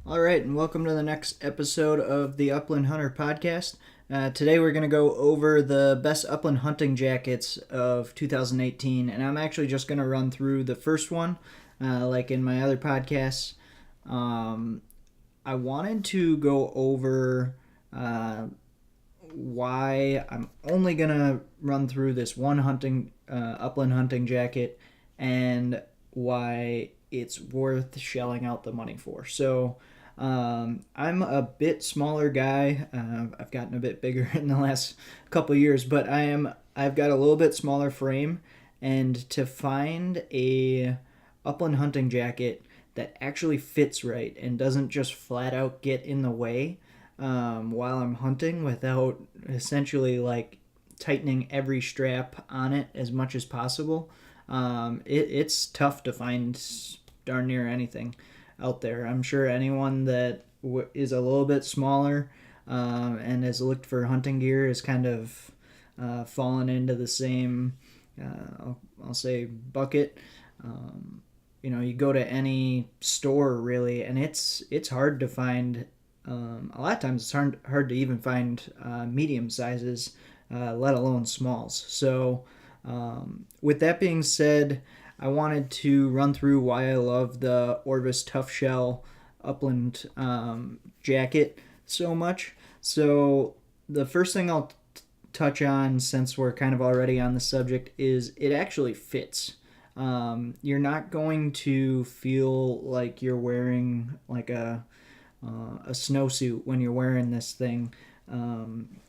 All right, and welcome to the next episode of the Upland Hunter podcast. Today we're going to go over the best upland hunting jackets of 2018, and I'm actually just going to run through the first one, like in my other podcasts. I wanted to go over why I'm only going to run through this one upland hunting jacket and why it's worth shelling out the money for. So, I'm a bit smaller guy. I've gotten a bit bigger in the last couple of years, but I've got a little bit smaller frame, and to find a upland hunting jacket that actually fits right and doesn't just flat out get in the way while I'm hunting without essentially like tightening every strap on it as much as possible. It's tough to find darn near anything out there. I'm sure anyone that is a little bit smaller and has looked for hunting gear is kind of fallen into the same, I'll say, bucket. You go to any store really, and it's hard to find. A lot of times it's hard to even find medium sizes, let alone smalls. So, with that being said, I wanted to run through why I love the Orvis Tough Shell Upland jacket so much. So the first thing I'll touch on, since we're kind of already on the subject, is it actually fits. You're not going to feel like you're wearing like a snowsuit when you're wearing this thing.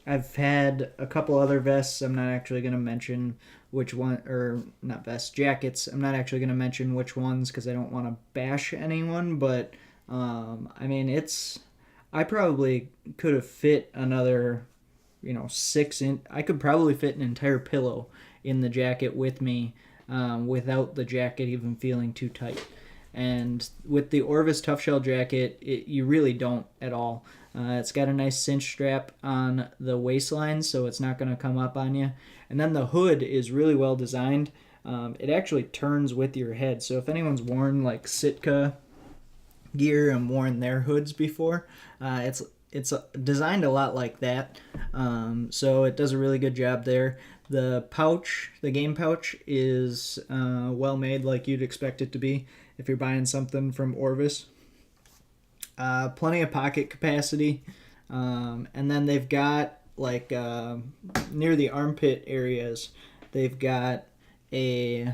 I've had a couple other vests. I'm not actually going to mention which one, or not vests, jackets. I'm not actually going to mention which ones because I don't want to bash anyone. But I probably could have fit another, 6 inch. I could probably fit an entire pillow in the jacket with me, without the jacket even feeling too tight. And with the Orvis Tough Shell jacket, you really don't at all. It's got a nice cinch strap on the waistline, so it's not going to come up on you. And then the hood is really well designed. It actually turns with your head. So if anyone's worn like Sitka gear and worn their hoods before, it's designed a lot like that. So it does a really good job there. The game pouch, is well made, like you'd expect it to be if you're buying something from Orvis. Plenty of pocket capacity, and then they've got like near the armpit areas, they've got a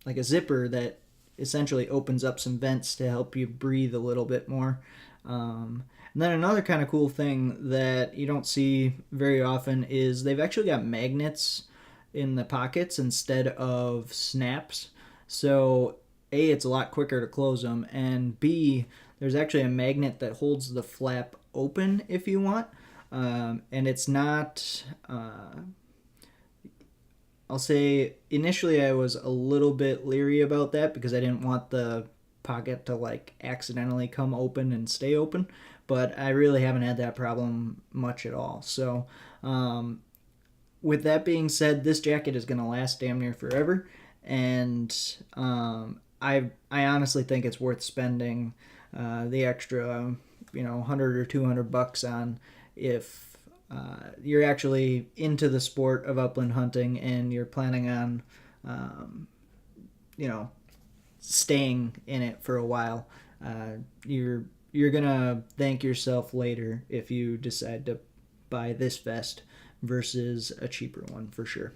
like a zipper that essentially opens up some vents to help you breathe a little bit more. And then another kind of cool thing that you don't see very often is they've actually got magnets in the pockets instead of snaps. So A, it's a lot quicker to close them, and B, there's actually a magnet that holds the flap open if you want. And it's not, I'll say initially I was a little bit leery about that because I didn't want the pocket to like accidentally come open and stay open, but I really haven't had that problem much at all. So, with that being said, this jacket is going to last damn near forever, and I honestly think it's worth spending the extra, 100 or $200 on if you're actually into the sport of upland hunting and you're planning on, staying in it for a while. You're gonna thank yourself later if you decide to buy this vest versus a cheaper one for sure.